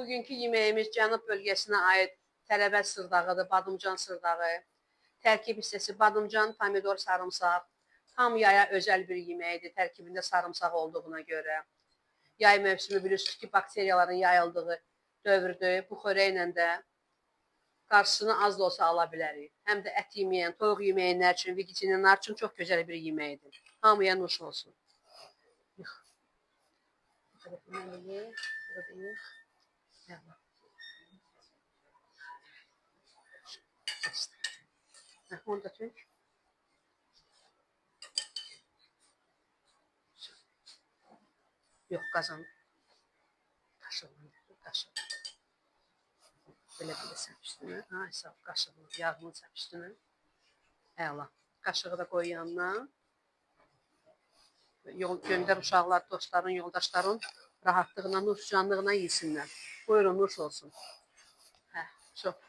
Bugünkü yeməyimiz Cənub bölgəsinə aid tələbə sırdağıdır, badımcan sırdağı. Tərkib hissəsi badımcan, pomidor, sarımsaq. Tam yaya özəl bir yeməkdir, tərkibində sarımsaq olduğuna görə. Yay mövsümü bilirsiniz ki, bakteriyaların yayıldığı dövrdür. Bu xörəklə də qarşısını az da olsa ala bilərik. Həm də ət yeməyən, toyuq yeməyənlər üçün, vegetarianlar üçün çox gözəl bir yeməkdir. Hamıya nuş olsun. Yıx. Onu da tük. Yox, qazan. Qaşıqla. Belə səp üstünə. Ay, sağ qaşıqla, yağını səp üstünə. Əla. Qaşığı da qoy yanına. Göndər uşaqlar, dostların, yoldaşların rahatlığına, nuş canlığına yesinlər. Buyurun, nuş olsun. Hə, çox.